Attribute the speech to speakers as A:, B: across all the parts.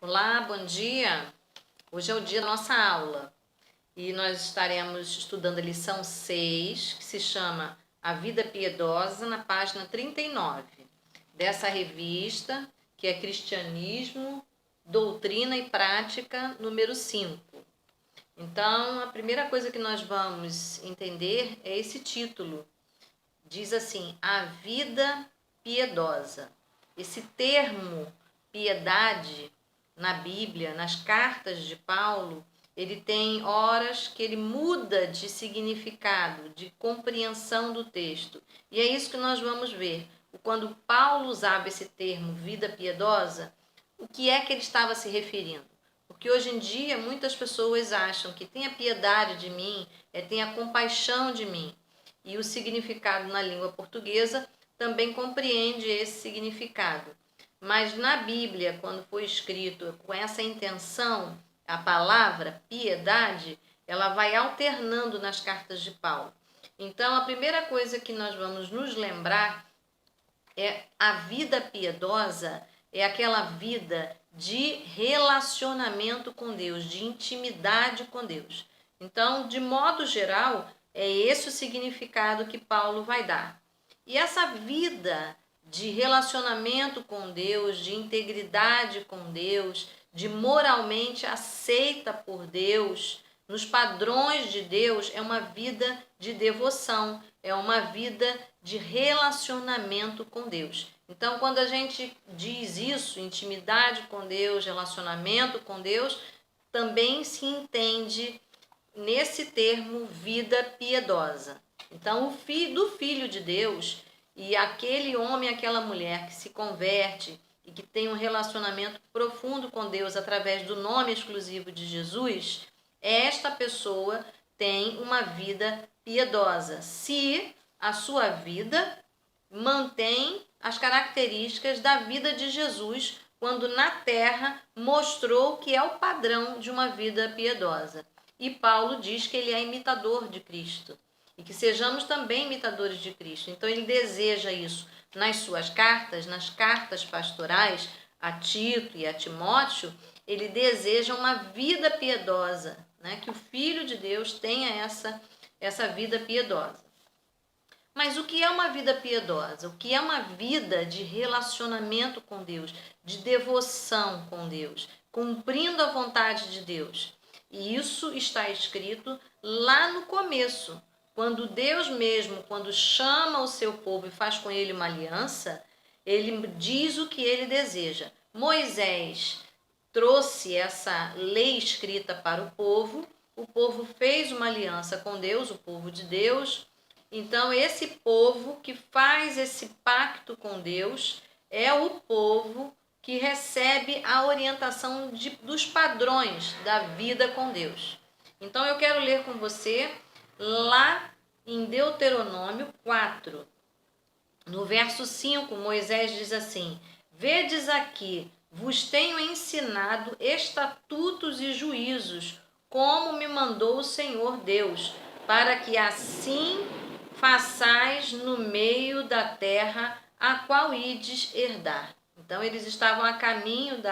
A: Olá, bom dia! Hoje é o dia da nossa aula e nós estaremos estudando a lição 6, que se chama A Vida Piedosa, na página 39 dessa revista, que é Cristianismo, Doutrina e Prática, número 5. Então, a primeira coisa que nós vamos entender é esse título. Diz assim, a vida piedosa. Esse termo, piedade, na Bíblia, nas cartas de Paulo, ele tem horas que ele muda de significado, de compreensão do texto. E é isso que nós vamos ver. Quando Paulo usava esse termo, vida piedosa, o que é que ele estava se referindo? Porque hoje em dia muitas pessoas acham que tenha piedade de mim, tenha compaixão de mim. E o significado na língua portuguesa também compreende esse significado. Mas na Bíblia, quando foi escrito com essa intenção, a palavra piedade, ela vai alternando nas cartas de Paulo. Então, a primeira coisa que nós vamos nos lembrar é a vida piedosa, é aquela vida de relacionamento com Deus, de intimidade com Deus. Então, de modo geral, é esse o significado que Paulo vai dar. E essa vida de relacionamento com Deus, de integridade com Deus, de moralmente aceita por Deus, nos padrões de Deus, é uma vida de devoção, é uma vida de relacionamento com Deus. Então, quando a gente diz isso, intimidade com Deus, relacionamento com Deus, também se entende nesse termo vida piedosa. Então, do Filho de Deus e aquele homem, aquela mulher que se converte e que tem um relacionamento profundo com Deus através do nome exclusivo de Jesus, esta pessoa tem uma vida piedosa, se a sua vida mantém as características da vida de Jesus, quando na terra mostrou que é o padrão de uma vida piedosa. E Paulo diz que ele é imitador de Cristo e que sejamos também imitadores de Cristo. Então ele deseja isso nas suas cartas, nas cartas pastorais a Tito e a Timóteo, ele deseja uma vida piedosa, né? Que o Filho de Deus tenha essa vida piedosa. Mas o que é uma vida piedosa? O que é uma vida de relacionamento com Deus, de devoção com Deus, cumprindo a vontade de Deus? E isso está escrito lá no começo, quando Deus mesmo, quando chama o seu povo e faz com ele uma aliança, ele diz o que ele deseja. Moisés trouxe essa lei escrita para o povo fez uma aliança com Deus, o povo de Deus. Então, esse povo que faz esse pacto com Deus é o povo que recebe a orientação dos padrões da vida com Deus. Então, eu quero ler com você lá em Deuteronômio 4. No verso 5, Moisés diz assim: Vedes aqui, vos tenho ensinado estatutos e juízos, como me mandou o Senhor Deus, para que assim façais no meio da terra a qual ides herdar. Então, eles estavam a caminho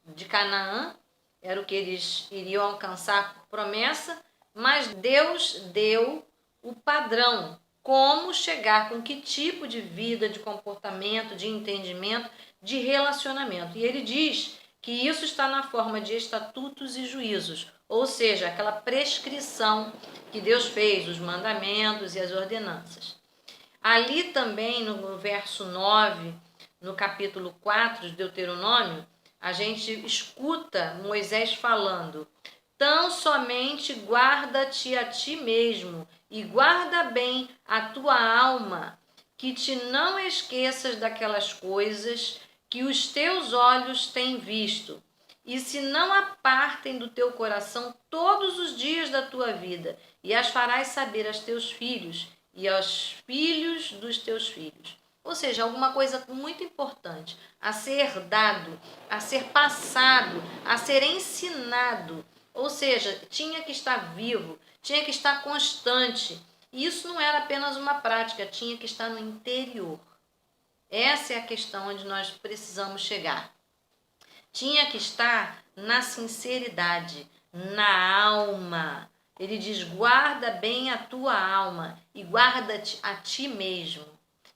A: de Canaã, era o que eles iriam alcançar por promessa, mas Deus deu o padrão, como chegar, com que tipo de vida, de comportamento, de entendimento, de relacionamento. E ele diz que isso está na forma de estatutos e juízos, ou seja, aquela prescrição que Deus fez, os mandamentos e as ordenanças. Ali também, no verso 9, no capítulo 4 de Deuteronômio, a gente escuta Moisés falando: tão somente guarda-te a ti mesmo e guarda bem a tua alma, que te não esqueças daquelas coisas que os teus olhos têm visto, e se não apartem do teu coração todos os dias da tua vida, e as farás saber aos teus filhos e aos filhos dos teus filhos. Ou seja, alguma coisa muito importante a ser dado, a ser passado, a ser ensinado. Ou seja, tinha que estar vivo, tinha que estar constante. E isso não era apenas uma prática, tinha que estar no interior. Essa é a questão onde nós precisamos chegar. tinha que estar na sinceridade, na alma. Ele diz, guarda bem a tua alma e guarda-te a ti mesmo.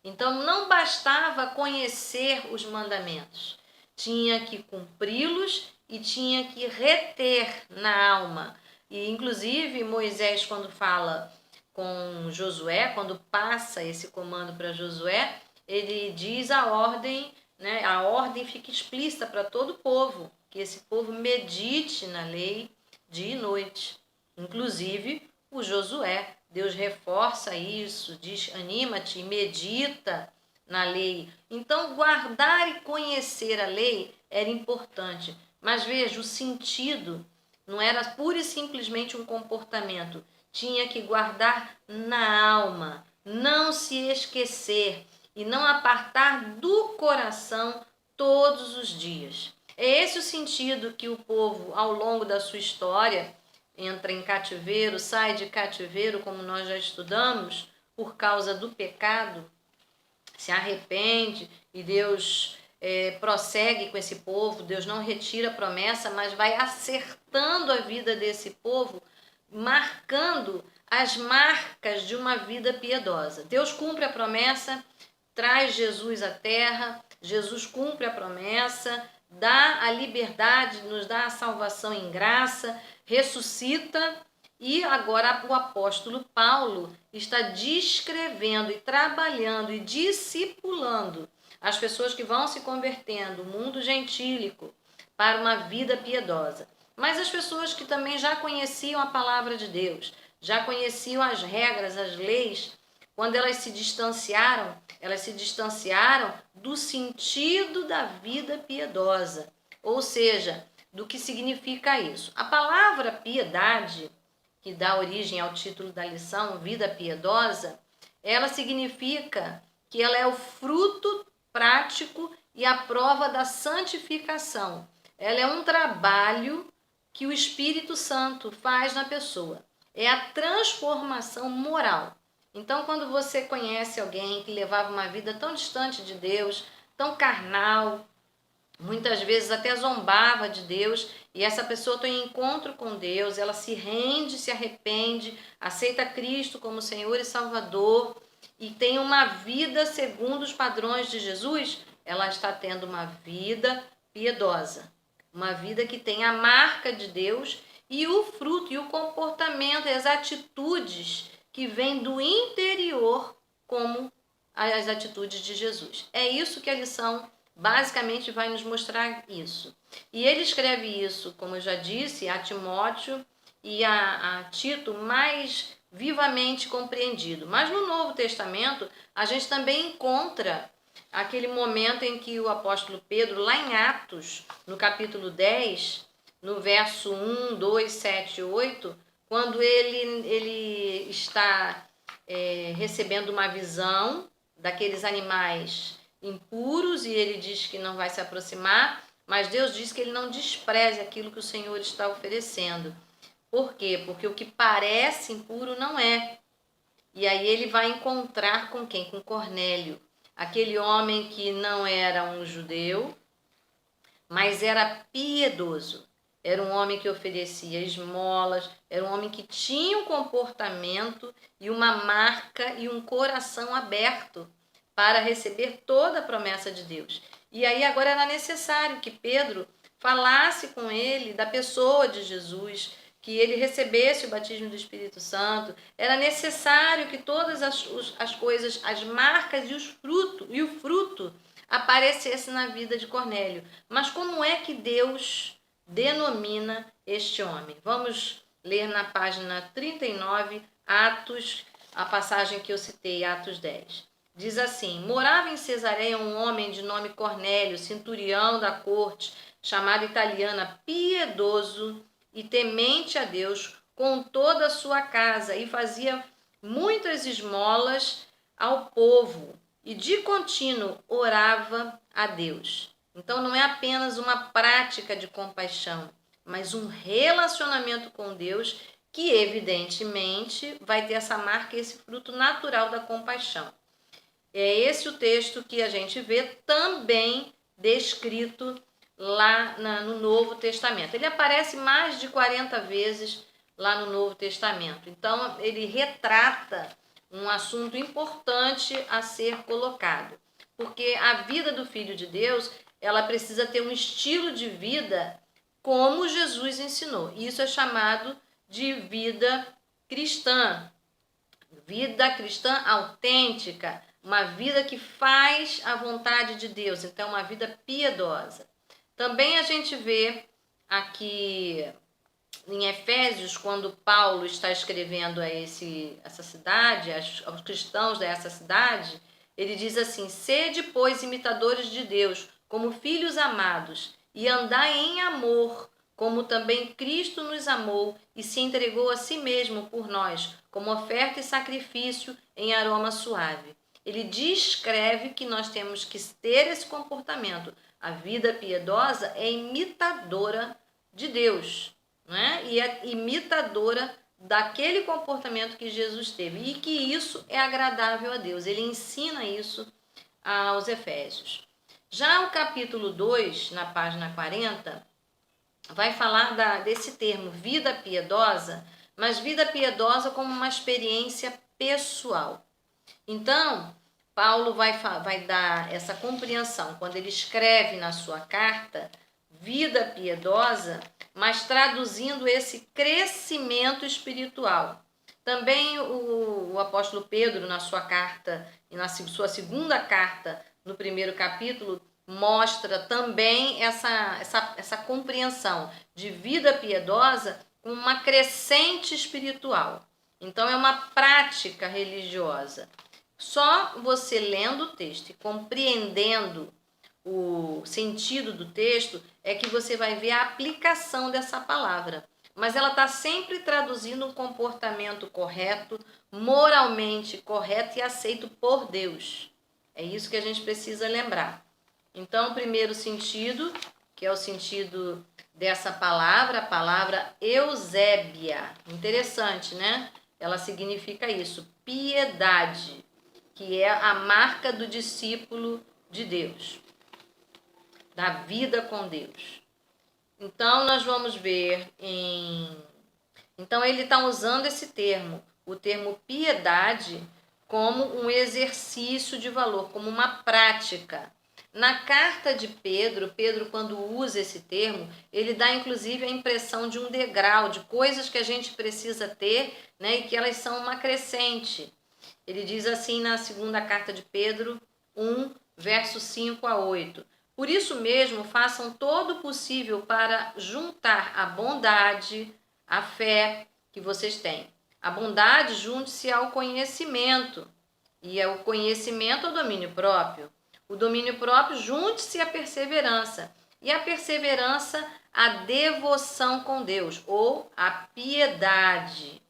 A: Então não bastava conhecer os mandamentos, tinha que cumpri-los e tinha que reter na alma. E inclusive Moisés, quando fala com Josué, quando passa esse comando para Josué, ele diz a ordem, né? A ordem fica explícita para todo o povo, que esse povo medite na lei dia e noite. Inclusive o Josué, Deus reforça isso, diz, anima-te, medita na lei. Então, guardar e conhecer a lei era importante. Mas veja, o sentido não era pura e simplesmente um comportamento. Tinha que guardar na alma, não se esquecer e não apartar do coração todos os dias. É esse o sentido que o povo, ao longo da sua história, entra em cativeiro, sai de cativeiro, como nós já estudamos, por causa do pecado, se arrepende e Deus prossegue com esse povo. Deus não retira a promessa, mas vai acertando a vida desse povo, marcando as marcas de uma vida piedosa. Deus cumpre a promessa, traz Jesus à terra, Jesus cumpre a promessa, dá a liberdade, nos dá a salvação em graça, ressuscita, e agora o apóstolo Paulo está descrevendo e trabalhando e discipulando as pessoas que vão se convertendo, o mundo gentílico, para uma vida piedosa. Mas as pessoas que também já conheciam a palavra de Deus, já conheciam as regras, as leis, quando elas se distanciaram do sentido da vida piedosa, ou seja, do que significa isso. A palavra piedade, que dá origem ao título da lição, vida piedosa, ela significa que ela é o fruto prático e a prova da santificação. Ela é um trabalho que o Espírito Santo faz na pessoa. É a transformação moral. Então, quando você conhece alguém que levava uma vida tão distante de Deus, tão carnal, muitas vezes até zombava de Deus, e essa pessoa tem um encontro com Deus, ela se rende, se arrepende, aceita Cristo como Senhor e Salvador e tem uma vida segundo os padrões de Jesus, ela está tendo uma vida piedosa, uma vida que tem a marca de Deus e o fruto e o comportamento, as atitudes que vêm do interior, como as atitudes de Jesus. É isso que a lição basicamente vai nos mostrar isso. E ele escreve isso, como eu já disse, a Timóteo e a Tito mais vivamente compreendido. Mas no Novo Testamento, a gente também encontra aquele momento em que o apóstolo Pedro, lá em Atos, no capítulo 10, no verso 1, 2, 7 e 8, quando ele está recebendo uma visão daqueles animais impuros e ele diz que não vai se aproximar, mas Deus diz que ele não despreze aquilo que o Senhor está oferecendo. Por quê? Porque o que parece impuro não é. E aí ele vai encontrar com quem? Com Cornélio, aquele homem que não era um judeu, mas era piedoso. Era um homem que oferecia esmolas, era um homem que tinha um comportamento e uma marca e um coração aberto para receber toda a promessa de Deus. E aí agora era necessário que Pedro falasse com ele da pessoa de Jesus, que ele recebesse o batismo do Espírito Santo. Era necessário que todas as coisas, as marcas e o fruto aparecesse na vida de Cornélio. Mas como é que Deus denomina este homem? Vamos ler na página 39, Atos, a passagem que eu citei, Atos 10. Diz assim: morava em Cesareia um homem de nome Cornélio, centurião da corte, chamado italiana, piedoso e temente a Deus com toda a sua casa, e fazia muitas esmolas ao povo, e de contínuo orava a Deus. Então não é apenas uma prática de compaixão, mas um relacionamento com Deus que evidentemente vai ter essa marca, esse fruto natural da compaixão. É esse o texto que a gente vê também descrito lá no Novo Testamento. Ele aparece mais de 40 vezes lá no Novo Testamento. Então, ele retrata um assunto importante a ser colocado. Porque a vida do Filho de Deus, ela precisa ter um estilo de vida como Jesus ensinou. Isso é chamado de vida cristã. Vida cristã autêntica, uma vida que faz a vontade de Deus, então uma vida piedosa. Também a gente vê aqui em Efésios, quando Paulo está escrevendo a essa cidade, aos cristãos dessa cidade, ele diz assim: sede, pois, imitadores de Deus, como filhos amados, e andai em amor, como também Cristo nos amou e se entregou a si mesmo por nós, como oferta e sacrifício em aroma suave. Ele descreve que nós temos que ter esse comportamento. A vida piedosa é imitadora de Deus, né? E é imitadora daquele comportamento que Jesus teve, e que isso é agradável a Deus. Ele ensina isso aos Efésios. Já o capítulo 2, na página 40, vai falar desse termo, vida piedosa, mas vida piedosa como uma experiência pessoal. Então, Paulo vai dar essa compreensão quando ele escreve na sua carta vida piedosa, mas traduzindo esse crescimento espiritual. Também o apóstolo Pedro, na sua carta, e na sua segunda carta, no primeiro capítulo, mostra também essa compreensão de vida piedosa com uma crescente espiritual. Então, é uma prática religiosa. Só você lendo o texto e compreendendo o sentido do texto é que você vai ver a aplicação dessa palavra. Mas ela está sempre traduzindo um comportamento correto, moralmente correto e aceito por Deus. É isso que a gente precisa lembrar. Então, o primeiro sentido, que é o sentido dessa palavra, a palavra Eusébia. Interessante, né? Ela significa isso, piedade, que é a marca do discípulo de Deus, da vida com Deus. Então, nós vamos ver Então, ele está usando esse termo, o termo piedade, como um exercício de valor, como uma prática. Na carta de Pedro, quando usa esse termo, ele dá inclusive a impressão de um degrau, de coisas que a gente precisa ter, né, e que elas são uma crescente. Ele diz assim na segunda carta de Pedro 1, verso 5 a 8. Por isso mesmo, façam todo o possível para juntar a bondade, a fé que vocês têm. A bondade junte-se ao conhecimento, e o conhecimento ao domínio próprio. O domínio próprio junte-se à perseverança, e a perseverança à devoção com Deus, ou à piedade.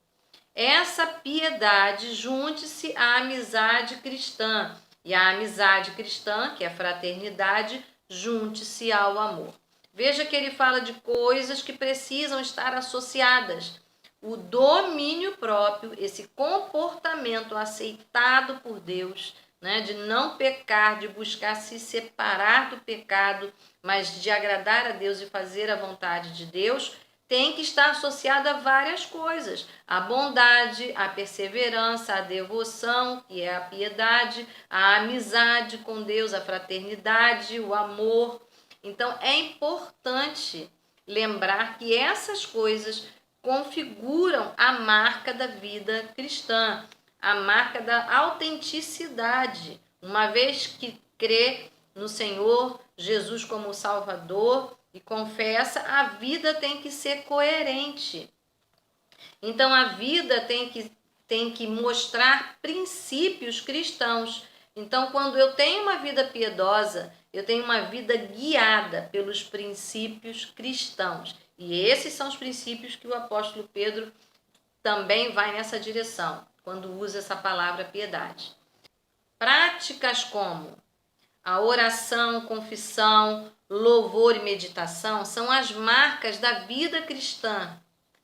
A: Essa piedade junte-se à amizade cristã, e a amizade cristã, que é a fraternidade, junte-se ao amor. Veja que ele fala de coisas que precisam estar associadas. O domínio próprio, esse comportamento aceitado por Deus, né, de não pecar, de buscar se separar do pecado, mas de agradar a Deus e fazer a vontade de Deus, tem que estar associado a várias coisas. A bondade, a perseverança, a devoção, que é a piedade, a amizade com Deus, a fraternidade, o amor. Então, é importante lembrar que essas coisas configuram a marca da vida cristã, a marca da autenticidade. Uma vez que crê no Senhor Jesus como Salvador e confessa, a vida tem que ser coerente. Então, a vida tem que mostrar princípios cristãos. Então, quando eu tenho uma vida piedosa, eu tenho uma vida guiada pelos princípios cristãos. E esses são os princípios que o apóstolo Pedro também vai nessa direção, quando usa essa palavra piedade. Práticas como a oração, confissão, louvor e meditação são as marcas da vida cristã,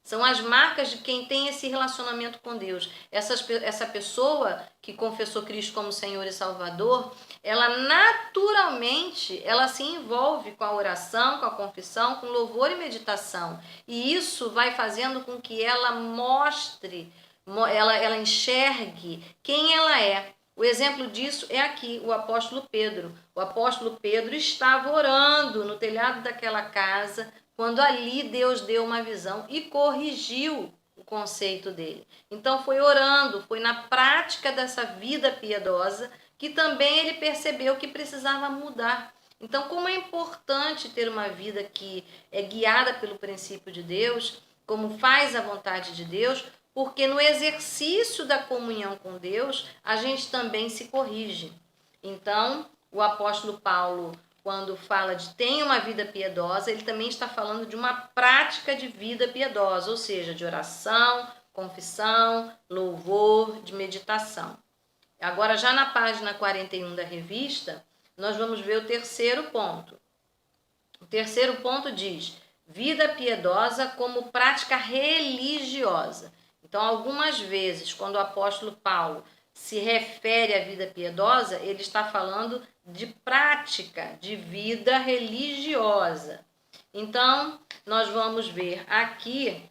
A: São as marcas de quem tem esse relacionamento com Deus. Essa pessoa que confessou Cristo como Senhor e Salvador, ela naturalmente, ela se envolve com a oração, com a confissão, com louvor e meditação. E isso vai fazendo com que ela mostre, ela enxergue quem ela é. O exemplo disso é aqui, o apóstolo Pedro. O apóstolo Pedro estava orando no telhado daquela casa, quando ali Deus deu uma visão e corrigiu o conceito dele. Então foi orando, foi na prática dessa vida piedosa que também ele percebeu que precisava mudar. Então, como é importante ter uma vida que é guiada pelo princípio de Deus, como faz a vontade de Deus, porque no exercício da comunhão com Deus, a gente também se corrige. Então, o apóstolo Paulo, quando fala de tenha uma vida piedosa, ele também está falando de uma prática de vida piedosa, ou seja, de oração, confissão, louvor, de meditação. Agora, já na página 41 da revista, nós vamos ver o terceiro ponto. O terceiro ponto diz: vida piedosa como prática religiosa. Então, algumas vezes, quando o apóstolo Paulo se refere à vida piedosa, ele está falando de prática de vida religiosa. Então, nós vamos ver aqui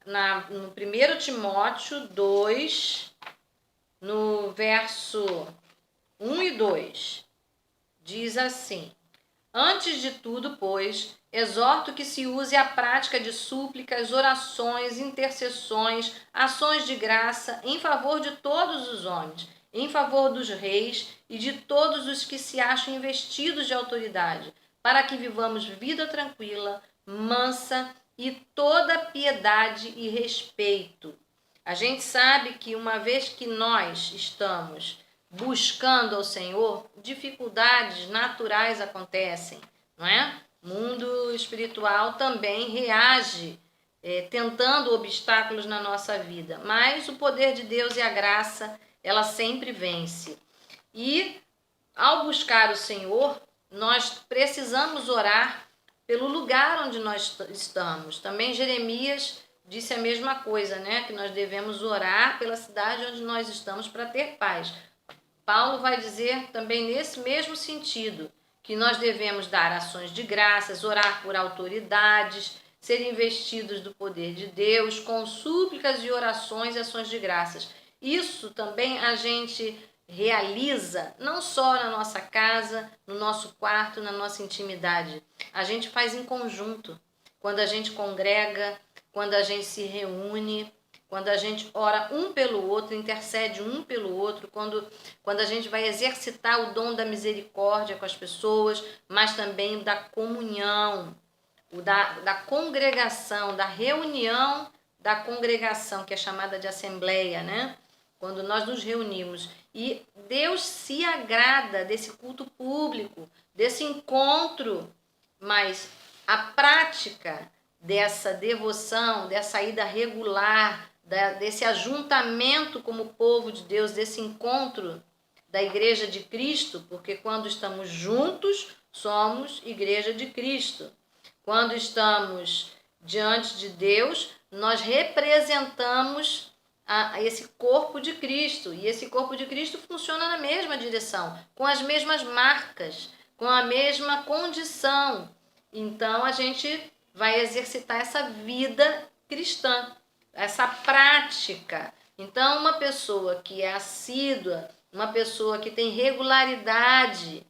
A: no 1 Timóteo 2, no verso 1 e 2, diz assim: antes de tudo, pois, exorto que se use a prática de súplicas, orações, intercessões, ações de graça em favor de todos os homens, em favor dos reis e de todos os que se acham investidos de autoridade, para que vivamos vida tranquila, mansa e toda piedade e respeito. A gente sabe que uma vez que nós estamos buscando ao Senhor, dificuldades naturais acontecem, não é? O mundo espiritual também reage, tentando obstáculos na nossa vida, mas o poder de Deus e a graça, ela sempre vence. E ao buscar o Senhor, nós precisamos orar pelo lugar onde nós estamos. Também Jeremias disse a mesma coisa, né? Que nós devemos orar pela cidade onde nós estamos para ter paz. Paulo vai dizer também nesse mesmo sentido, que nós devemos dar ações de graças, orar por autoridades, ser investidos do poder de Deus, com súplicas e orações e ações de graças. Isso também a gente realiza não só na nossa casa, no nosso quarto, na nossa intimidade. A gente faz em conjunto, quando a gente congrega, quando a gente se reúne, quando a gente ora um pelo outro, intercede um pelo outro, quando a gente vai exercitar o dom da misericórdia com as pessoas, mas também o da comunhão, o da congregação, da reunião da congregação, que é chamada de assembleia, né? Quando nós nos reunimos. E Deus se agrada desse culto público, desse encontro, mas a prática dessa devoção, dessa ida regular, desse ajuntamento como povo de Deus, desse encontro da Igreja de Cristo, porque quando estamos juntos, somos Igreja de Cristo. Quando estamos diante de Deus, nós representamos esse corpo de Cristo, e esse corpo de Cristo funciona na mesma direção, com as mesmas marcas, com a mesma condição. Então, a gente vai exercitar essa vida cristã, essa prática. Então, uma pessoa que é assídua, uma pessoa que tem regularidade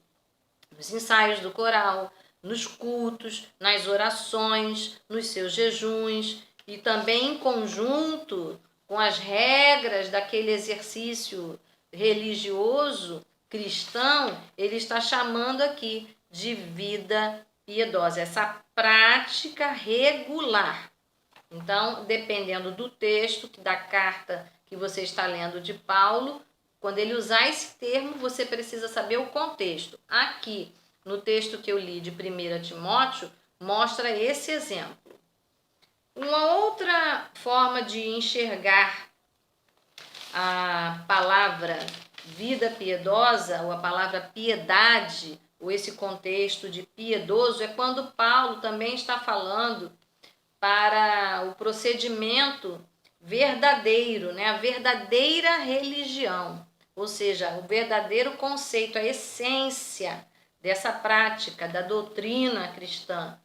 A: nos ensaios do coral, nos cultos, nas orações, nos seus jejuns, e também em conjunto com as regras daquele exercício religioso cristão, ele está chamando aqui de vida piedosa, essa prática regular. Então, dependendo do texto, da carta que você está lendo de Paulo, quando ele usar esse termo, você precisa saber o contexto. Aqui, no texto que eu li de 1 Timóteo, mostra esse exemplo. Uma outra forma de enxergar a palavra vida piedosa, ou a palavra piedade, ou esse contexto de piedoso, é quando Paulo também está falando para o procedimento verdadeiro, né? A verdadeira religião, ou seja, o verdadeiro conceito, a essência dessa prática, da doutrina cristã,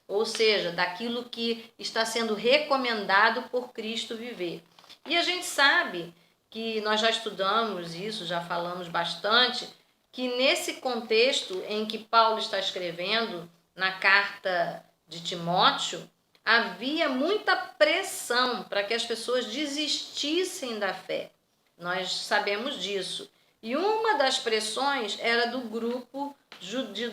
A: ou seja, daquilo que está sendo recomendado por Cristo viver. E a gente sabe que nós já estudamos isso, já falamos bastante, que nesse contexto em que Paulo está escrevendo na carta de Timóteo, havia muita pressão para que as pessoas desistissem da fé. Nós sabemos disso. E uma das pressões era do grupo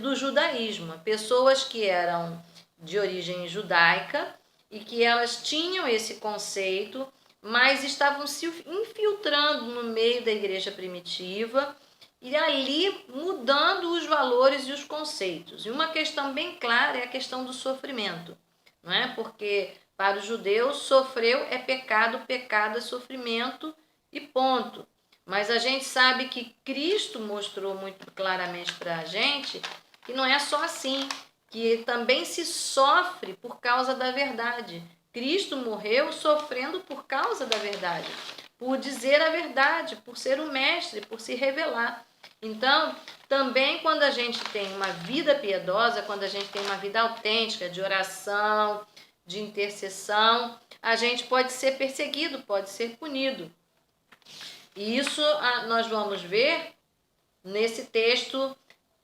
A: do judaísmo, pessoas que eram de origem judaica e que elas tinham esse conceito, mas estavam se infiltrando no meio da igreja primitiva e ali mudando os valores e os conceitos. E uma questão bem clara é a questão do sofrimento, não é? Porque para os judeus sofreu é pecado, pecado é sofrimento e ponto. Mas a gente sabe que Cristo mostrou muito claramente para a gente que não é só assim, que também se sofre por causa da verdade. Cristo morreu sofrendo por causa da verdade, por dizer a verdade, por ser o mestre, por se revelar. Então, também quando a gente tem uma vida piedosa, quando a gente tem uma vida autêntica de oração, de intercessão, a gente pode ser perseguido, pode ser punido. E isso nós vamos ver nesse texto.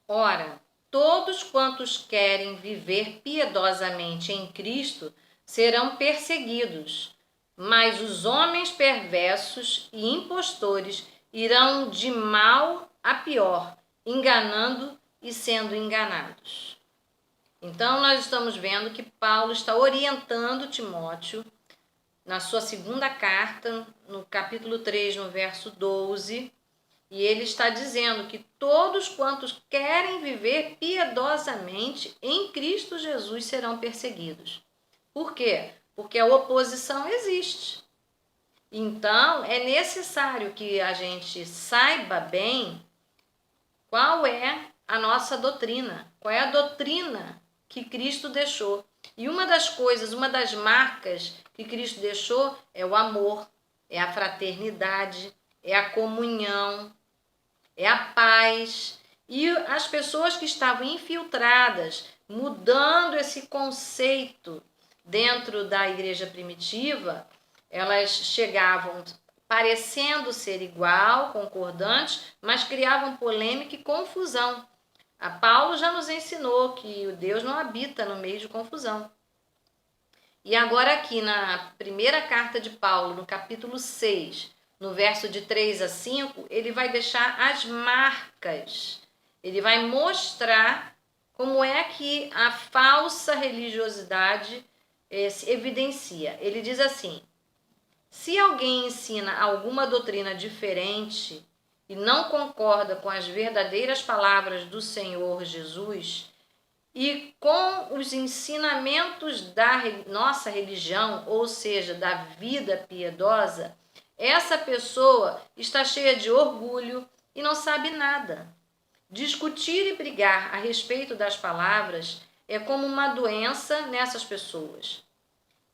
A: Ora, todos quantos querem viver piedosamente em Cristo serão perseguidos, mas os homens perversos e impostores irão de mal a pior, enganando e sendo enganados. Então, nós estamos vendo que Paulo está orientando Timóteo na sua segunda carta, no capítulo 3, no verso 12, e ele está dizendo que todos quantos querem viver piedosamente em Cristo Jesus serão perseguidos. Por quê? Porque a oposição existe. Então, é necessário que a gente saiba bem qual é a nossa doutrina, qual é a doutrina que Cristo deixou. E uma das coisas, uma das marcas que Cristo deixou é o amor, é a fraternidade, é a comunhão, é a paz. E as pessoas que estavam infiltradas, mudando esse conceito dentro da igreja primitiva, elas chegavam parecendo ser igual, concordantes, mas criavam polêmica e confusão. A Paulo já nos ensinou que o Deus não habita no meio de confusão. E agora aqui na primeira carta de Paulo, no capítulo 6, no verso de 3 a 5, ele vai deixar as marcas. Ele vai mostrar como é que a falsa religiosidade se evidencia. Ele diz assim: se alguém ensina alguma doutrina diferente e não concorda com as verdadeiras palavras do Senhor Jesus e com os ensinamentos da nossa religião, ou seja, da vida piedosa, essa pessoa está cheia de orgulho e não sabe nada. Discutir e brigar a respeito das palavras é como uma doença nessas pessoas.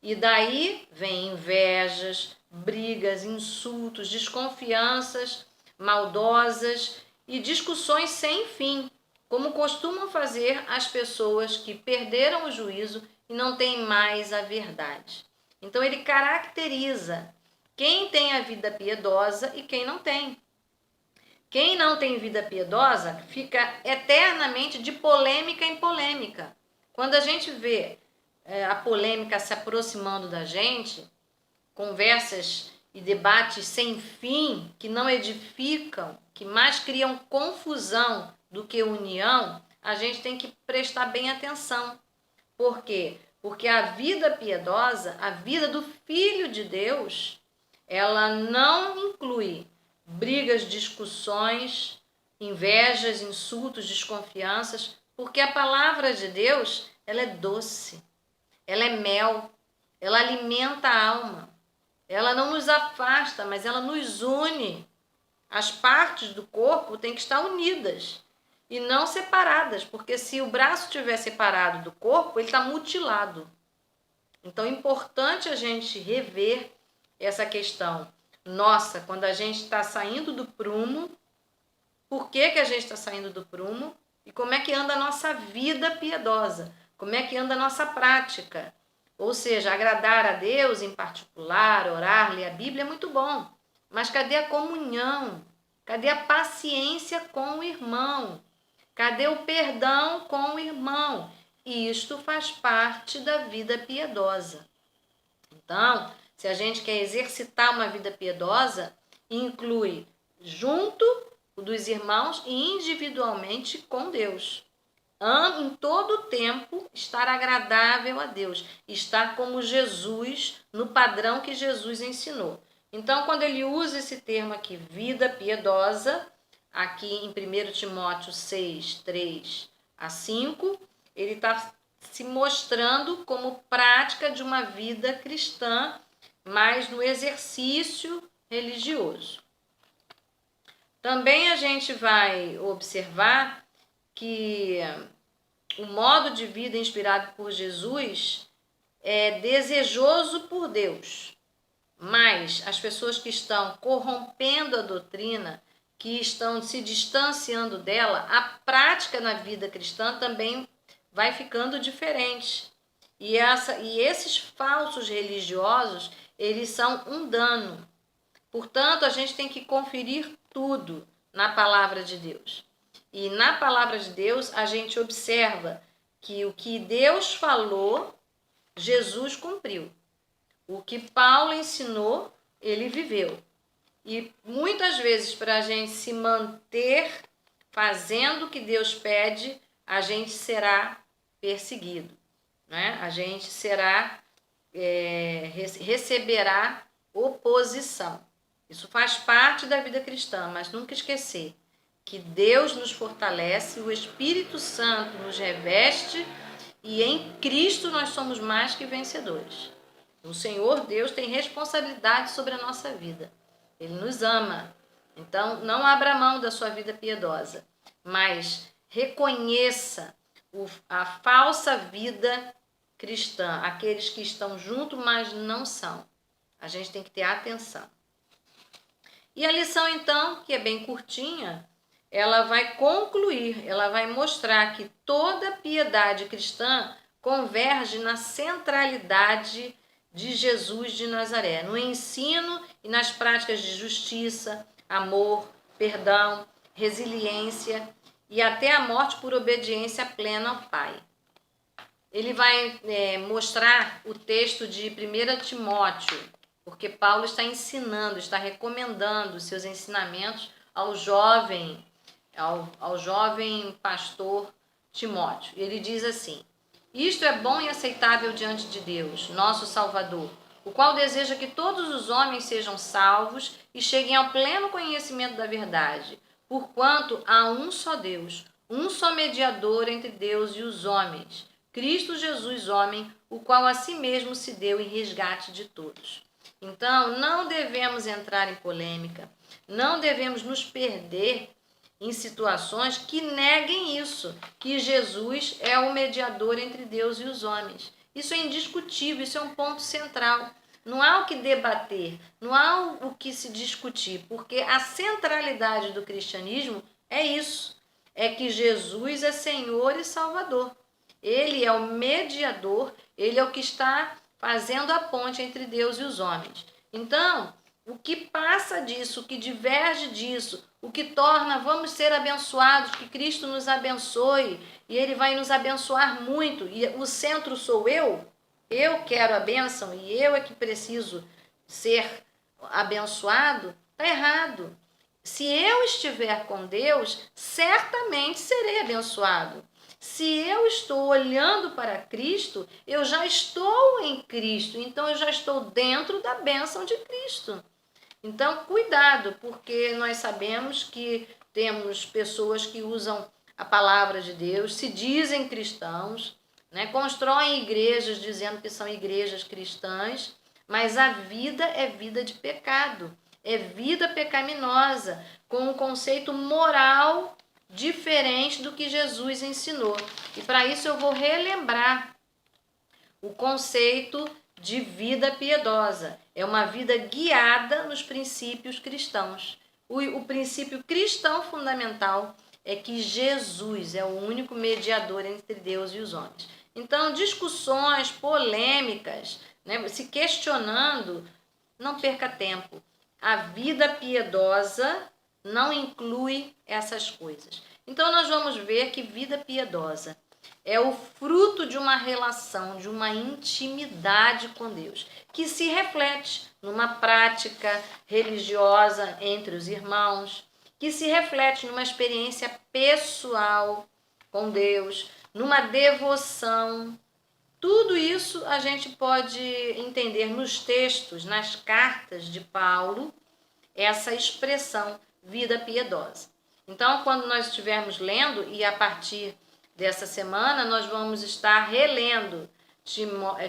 A: E daí vem invejas, brigas, insultos, desconfianças maldosas e discussões sem fim, como costumam fazer as pessoas que perderam o juízo e não têm mais a verdade. Então ele caracteriza quem tem a vida piedosa e quem não tem. Quem não tem vida piedosa fica eternamente de polêmica em polêmica. Quando a gente vê a polêmica se aproximando da gente, conversas e debates sem fim que não edificam, que mais criam confusão do que união, a gente tem que prestar bem atenção. Por quê? Porque a vida piedosa, a vida do Filho de Deus, ela não inclui brigas, discussões, invejas, insultos, desconfianças, porque a palavra de Deus, ela é doce, ela é mel, ela alimenta a alma, ela não nos afasta, mas ela nos une. As partes do corpo têm que estar unidas e não separadas, porque se o braço estiver separado do corpo, ele está mutilado. Então é importante a gente rever essa questão. Nossa, quando a gente está saindo do prumo, por que a gente está saindo do prumo? E como é que anda a nossa vida piedosa? Como é que anda a nossa prática? Ou seja, agradar a Deus em particular, orar, ler a Bíblia é muito bom. Mas cadê a comunhão? Cadê a paciência com o irmão? Cadê o perdão com o irmão? E isto faz parte da vida piedosa. Então, se a gente quer exercitar uma vida piedosa, inclui junto dos irmãos e individualmente com Deus. Em todo o tempo estar agradável a Deus, estar como Jesus, no padrão que Jesus ensinou. Então, quando ele usa esse termo aqui, vida piedosa, aqui em 1 Timóteo 6, 3 a 5, ele está se mostrando como prática de uma vida cristã, mas no exercício religioso. Também a gente vai observar que o modo de vida inspirado por Jesus é desejoso por Deus, mas as pessoas que estão corrompendo a doutrina, que estão se distanciando dela, a prática na vida cristã também vai ficando diferente. E esses falsos religiosos, eles são um dano. Portanto, a gente tem que conferir tudo na palavra de Deus. E na palavra de Deus, a gente observa que o que Deus falou, Jesus cumpriu. O que Paulo ensinou, ele viveu. E muitas vezes, para a gente se manter fazendo o que Deus pede, a gente será perseguido, né? A gente receberá oposição. Isso faz parte da vida cristã, mas nunca esquecer que Deus nos fortalece, o Espírito Santo nos reveste e em Cristo nós somos mais que vencedores. O Senhor Deus tem responsabilidade sobre a nossa vida. Ele nos ama. Então, não abra mão da sua vida piedosa, mas reconheça a falsa vida cristã, aqueles que estão junto, mas não são. A gente tem que ter atenção. E a lição, então, que é bem curtinha, ela vai concluir, ela vai mostrar que toda piedade cristã converge na centralidade de Jesus de Nazaré, no ensino e nas práticas de justiça, amor, perdão, resiliência e até a morte por obediência plena ao Pai. Ele vai mostrar o texto de 1 Timóteo, porque Paulo está ensinando, está recomendando os seus ensinamentos ao jovem pastor Timóteo. Ele diz assim: isto é bom e aceitável diante de Deus, nosso Salvador, o qual deseja que todos os homens sejam salvos e cheguem ao pleno conhecimento da verdade, porquanto há um só Deus, um só mediador entre Deus e os homens, Cristo Jesus, homem, o qual a si mesmo se deu em resgate de todos. Então, não devemos entrar em polêmica, não devemos nos perder em situações que neguem isso, que Jesus é o mediador entre Deus e os homens. Isso é indiscutível, isso é um ponto central. Não há o que debater, não há o que se discutir, porque a centralidade do cristianismo é isso, é que Jesus é Senhor e Salvador. Ele é o mediador, ele é o que está fazendo a ponte entre Deus e os homens. Então, o que passa disso, o que diverge disso, o que torna, vamos ser abençoados, que Cristo nos abençoe, e Ele vai nos abençoar muito, e o centro sou eu quero a bênção, e eu é que preciso ser abençoado, está errado. Se eu estiver com Deus, certamente serei abençoado. Se eu estou olhando para Cristo, eu já estou em Cristo, então eu já estou dentro da bênção de Cristo. Então, cuidado, porque nós sabemos que temos pessoas que usam a palavra de Deus, se dizem cristãos, né? Constroem igrejas dizendo que são igrejas cristãs, mas a vida é vida de pecado, é vida pecaminosa, com um conceito moral diferente do que Jesus ensinou. E para isso eu vou relembrar o conceito de vida piedosa. É uma vida guiada nos princípios cristãos. O princípio cristão fundamental é que Jesus é o único mediador entre Deus e os homens. Então, discussões polêmicas, né, se questionando, não perca tempo. A vida piedosa não inclui essas coisas. Então, nós vamos ver que vida piedosa é o fruto de uma relação, de uma intimidade com Deus, que se reflete numa prática religiosa entre os irmãos, que se reflete numa experiência pessoal com Deus, numa devoção. Tudo isso a gente pode entender nos textos, nas cartas de Paulo, essa expressão vida piedosa. Então, quando nós estivermos lendo, e a partir dessa semana nós vamos estar relendo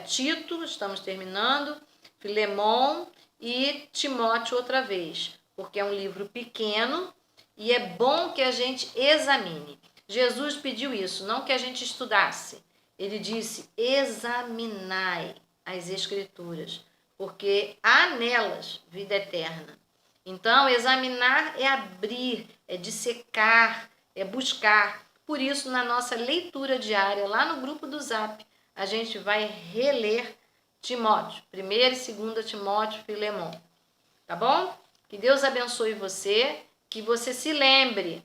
A: Tito, estamos terminando, Filemon e Timóteo outra vez, porque é um livro pequeno e é bom que a gente examine. Jesus pediu isso, não que a gente estudasse. Ele disse: examinai as Escrituras, porque há nelas vida eterna. Então, examinar é abrir, é dissecar, é buscar. Por isso, na nossa leitura diária, lá no grupo do Zap, a gente vai reler Timóteo, 1º e 2º Timóteo, Filemon. Tá bom? Que Deus abençoe você, que você se lembre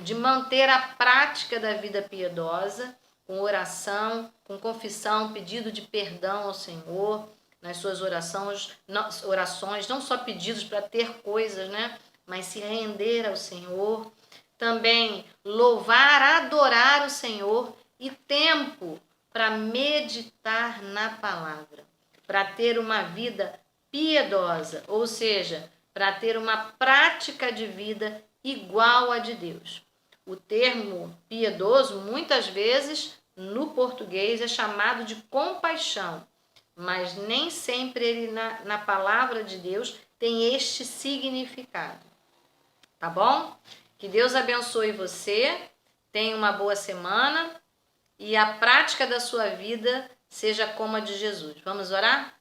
A: de manter a prática da vida piedosa, com oração, com confissão, pedido de perdão ao Senhor, nas suas orações, não só pedidos para ter coisas, né? Mas se render ao Senhor. Também louvar, adorar o Senhor e tempo para meditar na palavra, para ter uma vida piedosa, ou seja, para ter uma prática de vida igual à de Deus. O termo piedoso, muitas vezes, no português, é chamado de compaixão, mas nem sempre ele, na palavra de Deus, tem este significado. Tá bom? Que Deus abençoe você, tenha uma boa semana e a prática da sua vida seja como a de Jesus. Vamos orar?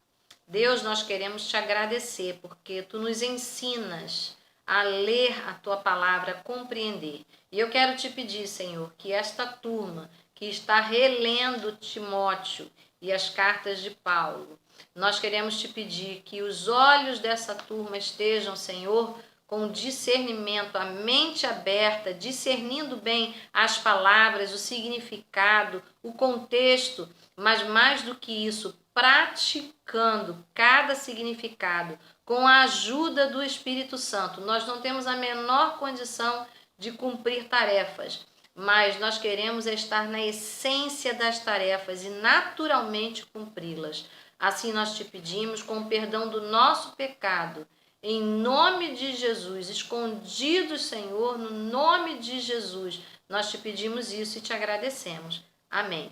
A: Deus, nós queremos te agradecer porque tu nos ensinas a ler a tua palavra, a compreender. E eu quero te pedir, Senhor, que esta turma que está relendo Timóteo e as cartas de Paulo, nós queremos te pedir que os olhos dessa turma estejam, Senhor, com discernimento, a mente aberta, discernindo bem as palavras, o significado, o contexto, mas mais do que isso, praticando cada significado com a ajuda do Espírito Santo. Nós não temos a menor condição de cumprir tarefas, mas nós queremos estar na essência das tarefas e naturalmente cumpri-las. Assim nós te pedimos, com o perdão do nosso pecado, em nome de Jesus, escondidos, Senhor, no nome de Jesus, nós te pedimos isso e te agradecemos. Amém.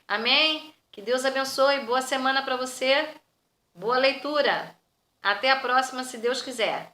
A: Amém? Que Deus abençoe. Boa semana para você. Boa leitura. Até a próxima, se Deus quiser.